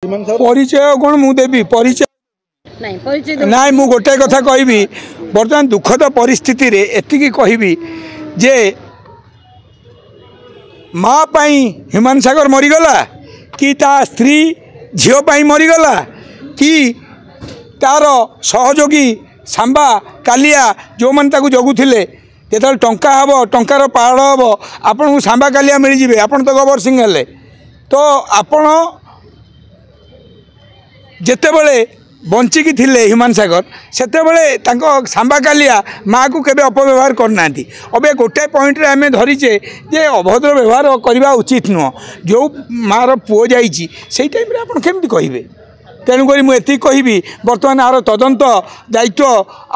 परिचय कौन मुझे परिचय ना मु गोटे कथा कहबी बर्तमान दुखद परिस्थिति रे एतिकी कहबी जे माँ पाई ह्यूमन सागर मरीगला कि ता स्त्री झील पाई मरीगला कि तार सहयोगी सांबा कालिया जो मैंने ताकू जगुले जो टंका हम टंकार पहाड़ हम आपन को सांबा कालिया मिल जाए आपन तो गबर सिंह हेले तो आपण जेते बड़े बंचिकी थिले ह्यूमन सागर सेते बड़े सांबा कालिया माँ को केबे अपव्यवहार करना अबे गोटे पॉइंट रे आमे धरीचे जे अभद्र व्यवहार करवा उचित नुह जो माँ पुओ जाइए से टाइम रे आपण केमती कहिबे तेणुक मुझे कहबी बर्तमान आर तदंत दायित्व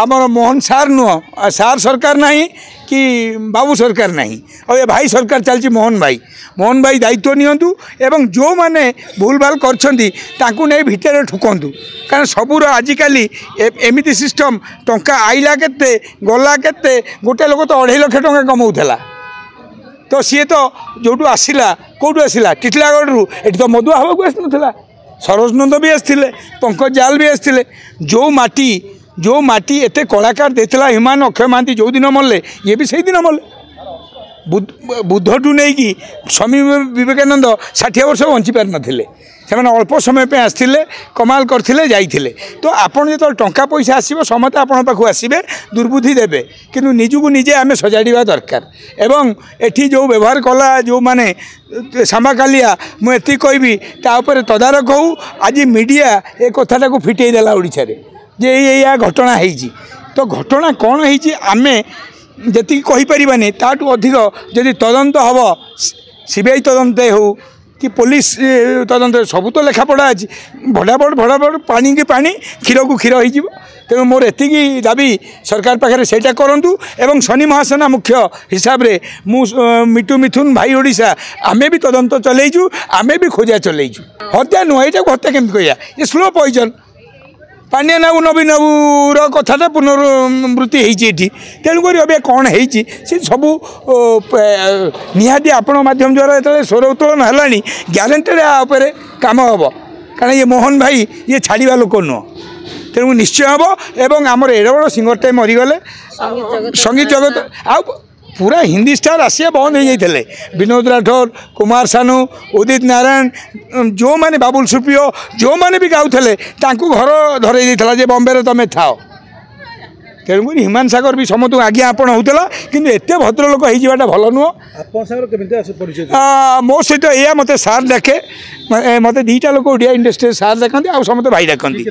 आमर मोहन सार नुह सार सरकार नहीं कि बाबू सरकार नहीं और ये भाई सरकार चलती मोहन भाई दायित्व नियंतु एवं जो माने भूल भाल कर भितर ठुकंतु कारण सबूर आजिकली एमती सिस्टम टंका आइला केते गला केते गोटे लोक तो 2.5 लाख टंका कमाऊला तो सी तो जो आसला कौटू आसला टिटलागढ़ ये तो मधुआ हवा को आसला सरोज नंद भी आसते पंकज जाल भी आसते जो माटी एत कलाकार देता हिमान अक्षय महांती जो दिन मरले ये भी सही दिन मरले बुद्धटू नहीं कि स्वामी विवेकानंद 60 वर्ष बंची पार नथिले से अल्प समय पे आसते कमाल करते जाइए तो आपड़ जो टंका पैसा आसो समस्त आपण पाखु आसबे दुर्बुद्धि देवे किंतु निजू निजे आम सजाड़ा दरकार एवं एठी जो व्यवहार कला जो माने सांबा कालिया मुझे कहबी तापर तदारक हो आज मीडिया ए कथाटा को फिटे देला ओडिशा रे जे या घटना है तो घटना कौन है आमे जी कहीपरानी ताठू अधिक जदि तदंत हम सीबीआई तदंत हो कि पुलिस तदंत सबू तो लेखापढ़ा अच्छी भड़ाबड़ पानी की पानी क्षीर को क्षीर हो तेणु मोर एति दाबी सरकार पाखे से करूँ एवं शनि महासेना मुख्य हिसाब से मिटू मिथुन भाई ओडिशा आमे भी तदंत चलैचु आमे भी खोजा चलैचु हत्या नुह ये हत्या केमती कहिया ये स्लो पॉइजन पानिया नाबू नबी नाबूर कथाटा पुनरावृत्ति होती तेणुक अभी कौन है सबू निहाती आपण मध्यम द्वारा जो स्वर उत्तोलन है ग्यारंटेड आपर कम हम कारण ये मोहन भाई ये छाड़ा लोक नुह तेणु निश्चय हम एवं आमर एड बड़ सिंगर टाइम मरीगले संगीत जगत आ पूरा हिंदी स्टार आसिया बंद हो जाते विनोद राठौर कुमार सानू उदित नारायण जो माने बाबुल सुप्रियो जो माने भी गाँव घर धरई जे बॉम्बे तुम थाओ तेणुक ह्यूमन सागर भी समस्त आज्ञा आपण होता कि एत भद्र लोक होता भल नुह मो सहित या मत सार डाके मत 2टा लोक ओडिया इंडस्ट्री सार डाकती आ समस्त भाई डाकती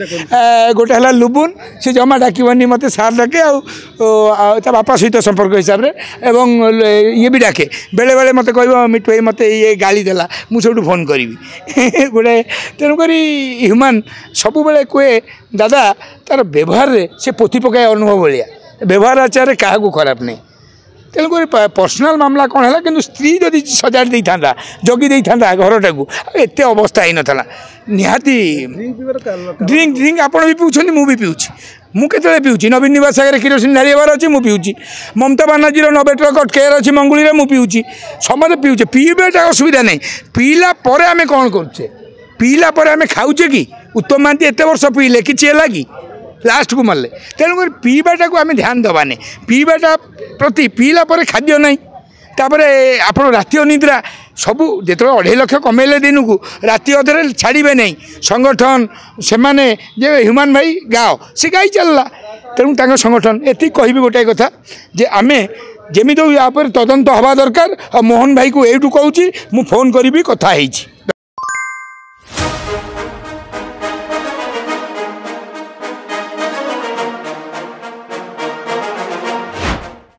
गोटे है लुबुन से जमा डाकनी मत सार डाके आ बापा सहित संपर्क हिसाब से एवं ये भी डाके बेले बेले मत कह मिठू भाई मत ये गाली देला मुझे फोन करी गोटे तेणुक ह्यूमन सब बेले कहे दादा तार व्यवहार से पोथी पकाए अनुभव भाया व्यवहार आचार क्या खराब नहीं तेणुक पर्सनाल मामला कौन है कि स्त्री जदि सजाड़ी था जगी था घरटा को एत अवस्था ही नाला निहाती ड्रिंक आपण भी पीछे मुझे पीऊँच मुझे पीऊँच नवीन निवास आगे किरोसिन ढार अच्छे मुझे पीऊँच ममता बानार्जी 90 ट्रक अटकेयार अच्छे मंगुली में मुझे पीऊँच समझे पीऊँचे पीवाटा असुविधा नहीं पीला पर आम कौन करुचे पीला पर आम खाऊचे कि उत्तम महांती एत वर्ष पीले कि है कि लास्ट को मरले तेणुक पीवाटा को आम ध्यान दबानी पीवाटा प्रति पीला पर खाद्य नहीं तापर आप राति अनिद्रा सबू जो 2.5 लाख कमेले दिन को राति अधे छाड़े नहीं संगठन से माने जे ह्यूमन भाई गाँव से गाई चलला तेणु संगठन एति कहबी गोटे कथा जे आमे जमी यहाँ पर तदंत हवा दरकार और मोहन भाई को यूँ कहूँ मु फोन करी कथा।